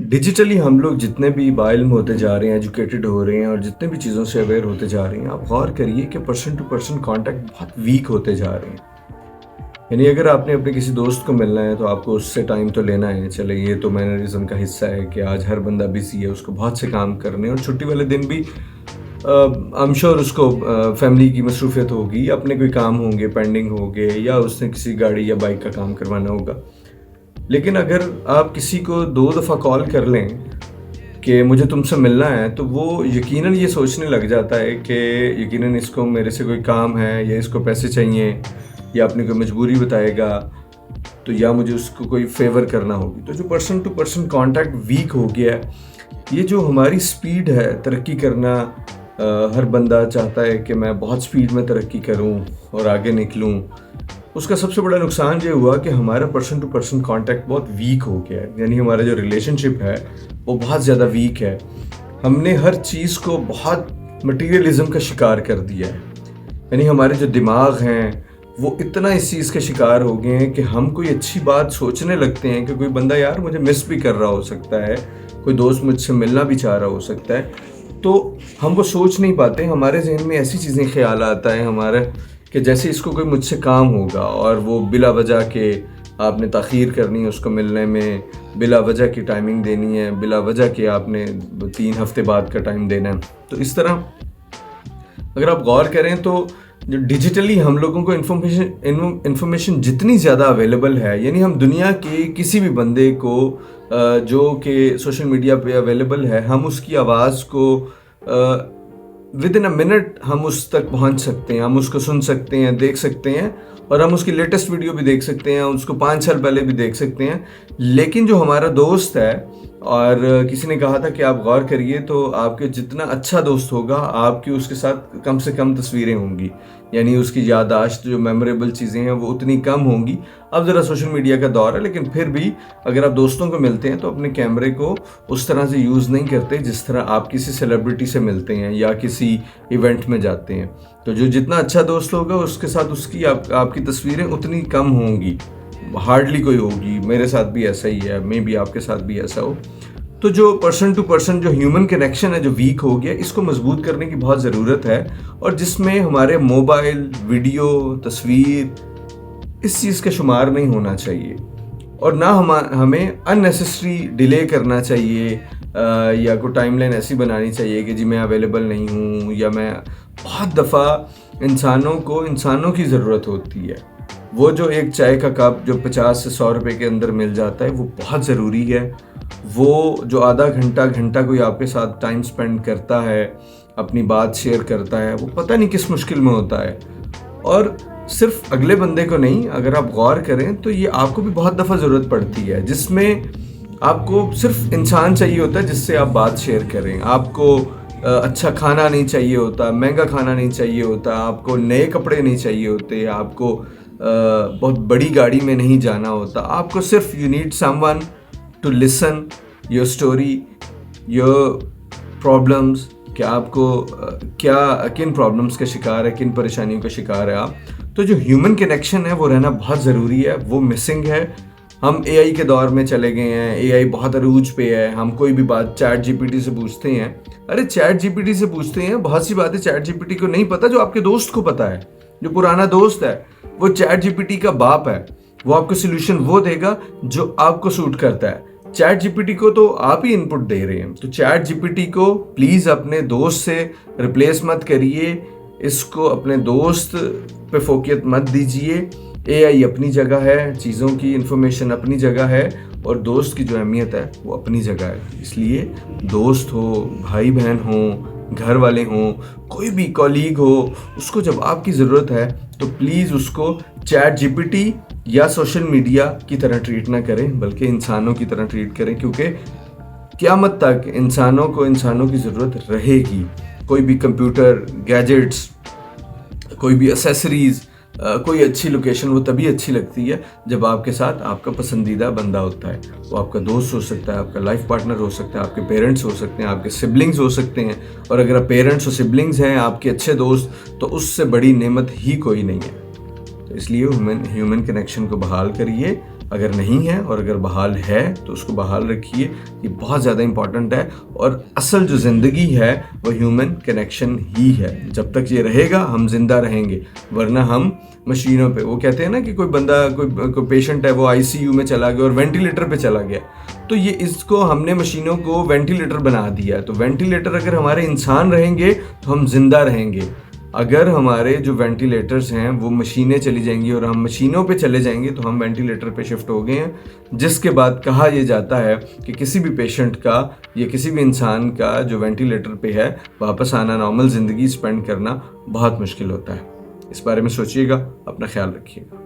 Digitally ہم لوگ جتنے بھی باعلم ہوتے جا رہے ہیں، ایجوکیٹڈ ہو رہے ہیں اور جتنے بھی چیزوں سے اویئر ہوتے جا رہے ہیں، آپ غور کریے کہ پرسن ٹو پرسن کانٹیکٹ بہت ویک ہوتے جا رہے ہیں. یعنی اگر آپ نے اپنے کسی دوست کو ملنا ہے تو آپ کو اس سے ٹائم تو لینا ہے. چلے یہ تو مینرزم کا حصہ ہے کہ آج ہر بندہ بزی ہے، اس کو بہت سے کام کرنے ہیں اور چھٹی والے دن بھی I'm sure اس کو فیملی کی مصروفیت ہوگی، اپنے کوئی کام ہوں گے پینڈنگ ہو گے، یا اس نے کسی گاڑی یا بائک کا کام کروانا ہوگا. لیکن اگر آپ کسی کو 2 دفعہ کال کر لیں کہ مجھے تم سے ملنا ہے، تو وہ یقیناً یہ سوچنے لگ جاتا ہے کہ یقیناً اس کو میرے سے کوئی کام ہے، یا اس کو پیسے چاہیے، یا اپنی کوئی مجبوری بتائے گا، تو یا مجھے اس کو کوئی فیور کرنا ہوگی. تو جو person to person contact weak ہو گیا ہے، یہ جو ہماری سپیڈ ہے ترقی کرنا، ہر بندہ چاہتا ہے کہ میں بہت سپیڈ میں ترقی کروں اور آگے نکلوں. اس کا سب سے بڑا نقصان یہ ہوا کہ ہمارا پرسن ٹو پرسن کانٹیکٹ بہت ویک ہو گیا ہے. یعنی ہمارا جو ریلیشن شپ ہے وہ بہت زیادہ ویک ہے. ہم نے ہر چیز کو بہت مٹیریلزم کا شکار کر دیا ہے. یعنی ہمارے جو دماغ ہیں وہ اتنا اس چیز کے شکار ہو گئے ہیں کہ ہم کوئی اچھی بات سوچنے لگتے ہیں کہ کوئی بندہ یار مجھے مس بھی کر رہا ہو سکتا ہے، کوئی دوست مجھ سے ملنا بھی چاہ رہا ہو سکتا ہے، تو ہم وہ سوچ نہیں پاتے. ہمارے ذہن میں ایسی چیزیں خیال آتا ہے ہمارا کہ جیسے اس کو کوئی مجھ سے کام ہوگا، اور وہ بلا وجہ کہ آپ نے تاخیر کرنی ہے اس کو ملنے میں، بلا وجہ کی ٹائمنگ دینی ہے، بلا وجہ کہ آپ نے 3 ہفتے بعد کا ٹائم دینا ہے. تو اس طرح اگر آپ غور کریں تو جو ڈیجیٹلی ہم لوگوں کو انفارمیشن جتنی زیادہ اویلیبل ہے، یعنی ہم دنیا کے کسی بھی بندے کو جو کہ سوشل میڈیا پہ اویلیبل ہے، ہم اس کی آواز کو ود ان اے منٹ ہم اس تک پہنچ سکتے ہیں، ہم اس کو سن سکتے ہیں، دیکھ سکتے ہیں، اور ہم اس کی لیٹسٹ ویڈیو بھی دیکھ سکتے ہیں، اس کو 5 سال پہلے بھی دیکھ سکتے ہیں. لیکن جو ہمارا دوست ہے، اور کسی نے کہا تھا کہ آپ غور کریے تو آپ کے جتنا اچھا دوست ہوگا، آپ کی اس کے ساتھ کم سے کم تصویریں ہوں گی. یعنی اس کی یادداشت جو میموریبل چیزیں ہیں وہ اتنی کم ہوں گی. اب ذرا سوشل میڈیا کا دور ہے، لیکن پھر بھی اگر آپ دوستوں کو ملتے ہیں تو اپنے کیمرے کو اس طرح سے یوز نہیں کرتے جس طرح آپ کسی سیلیبریٹی سے ملتے ہیں یا کسی ایونٹ میں جاتے ہیں. تو جو جتنا اچھا دوست ہوگا اس کے ساتھ اس کی آپ کی تصویریں اتنی کم ہوں گی، ہارڈلی کوئی ہوگی. میرے ساتھ بھی ایسا ہی ہے، مے بی آپ کے ساتھ بھی ایسا ہو. تو جو پرسن ٹو پرسن جو ہیومن کنیکشن ہے جو ویک ہو گیا، اس کو مضبوط کرنے کی بہت ضرورت ہے، اور جس میں ہمارے موبائل، ویڈیو، تصویر، اس چیز کا شمار نہیں ہونا چاہیے. اور نہ ہمیں ان نیسیسری ڈیلے کرنا چاہیے، یا کوئی ٹائم لائن ایسی بنانی چاہیے کہ جی میں اویلیبل نہیں ہوں، یا میں بہت دفعہ انسانوں کی ضرورت ہوتی ہے. وہ جو ایک چائے کا کپ جو 50 سے 100 روپے کے اندر مل جاتا ہے وہ بہت ضروری ہے. وہ جو آدھا گھنٹہ کوئی آپ کے ساتھ ٹائم سپینڈ کرتا ہے، اپنی بات شیئر کرتا ہے، وہ پتہ نہیں کس مشکل میں ہوتا ہے. اور صرف اگلے بندے کو نہیں، اگر آپ غور کریں تو یہ آپ کو بھی بہت دفعہ ضرورت پڑتی ہے، جس میں آپ کو صرف انسان چاہیے ہوتا ہے جس سے آپ بات شیئر کریں. آپ کو اچھا کھانا نہیں چاہیے ہوتا، مہنگا کھانا نہیں چاہیے ہوتا، آپ کو نئے کپڑے نہیں چاہیے ہوتے، آپ کو بہت بڑی گاڑی میں نہیں جانا ہوتا. آپ کو صرف you need someone to listen your story, your problems, کہ آپ کو کن پرابلمس کا شکار ہے، کن پریشانیوں کا شکار ہے آپ. تو جو ہیومن کنیکشن ہے وہ رہنا بہت ضروری ہے، وہ مسنگ ہے. ہم اے آئی کے دور میں چلے گئے ہیں، اے آئی بہت عروج پہ ہے. ہم کوئی بھی بات چیٹ جی پی ٹی سے پوچھتے ہیں، ارے چیٹ جی پی ٹی سے پوچھتے ہیں، بہت سی باتیں چیٹ جی پی ٹی کو نہیں پتہ جو آپ کے دوست کو پتہ ہے. جو پرانا دوست ہے وہ چیٹ جی پی ٹی کا باپ ہے، وہ آپ کو سولوشن وہ دے گا جو آپ کو سوٹ کرتا ہے. چیٹ جی پی ٹی کو تو آپ ہی انپٹ دے رہے ہیں. تو چیٹ جی پی ٹی کو پلیز اپنے دوست سے ریپلیس مت کریے، اس کو اپنے دوست پہ فوقیت مت دیجیے. اے آئی اپنی جگہ ہے، چیزوں کی انفارمیشن اپنی جگہ ہے، اور دوست کی جو اہمیت ہے وہ اپنی جگہ ہے. اس لیے دوست ہو، بھائی بہن ہوں، گھر والے ہوں، کوئی بھی کولیگ ہو، اس کو جب آپ کی ضرورت ہے تو پلیز اس کو چیٹ جی پی ٹی یا سوشل میڈیا کی طرح ٹریٹ نہ کریں، بلکہ انسانوں کی طرح ٹریٹ کریں. کیونکہ قیامت تک انسانوں کی ضرورت رہے گی. کوئی بھی کمپیوٹر، گیجٹس، کوئی بھی ایسیسریز، کوئی اچھی لوکیشن وہ تبھی اچھی لگتی ہے جب آپ کے ساتھ آپ کا پسندیدہ بندہ ہوتا ہے. وہ آپ کا دوست ہو سکتا ہے، آپ کا لائف پارٹنر ہو سکتا ہے، آپ کے پیرنٹس ہو سکتے ہیں، آپ کے سبلنگز ہو سکتے ہیں. اور اگر آپ پیرنٹس اور سبلنگز ہیں آپ کے اچھے دوست، تو اس سے بڑی نعمت ہی کوئی نہیں ہے. تو اس لیے ہیومن کنیکشن کو بحال کریے، اگر نہیں ہے اور اگر بحال ہے تو اس کو بحال رکھیے، یہ بہت زیادہ امپورٹنٹ ہے. اور اصل جو زندگی ہے وہ ہیومن کنیکشن ہی ہے. جب تک یہ رہے گا ہم زندہ رہیں گے، ورنہ ہم مشینوں پہ. وہ کہتے ہیں نا کہ کوئی بندہ کوئی پیشنٹ ہے وہ آئی سی یو میں چلا گیا اور وینٹیلیٹر پہ چلا گیا، تو یہ اس کو ہم نے مشینوں کو وینٹیلیٹر بنا دیا ہے. تو وینٹیلیٹر اگر ہمارے انسان رہیں گے تو ہم زندہ رہیں گے. اگر ہمارے جو وینٹیلیٹرز ہیں وہ مشینیں چلی جائیں گی اور ہم مشینوں پہ چلے جائیں گے تو ہم وینٹیلیٹر پہ شفٹ ہو گئے ہیں. جس کے بعد کہا یہ جاتا ہے کہ کسی بھی پیشنٹ کا یا کسی بھی انسان کا جو وینٹیلیٹر پہ ہے واپس آنا، نارمل زندگی سپینڈ کرنا بہت مشکل ہوتا ہے. اس بارے میں سوچیے گا، اپنا خیال رکھیے گا.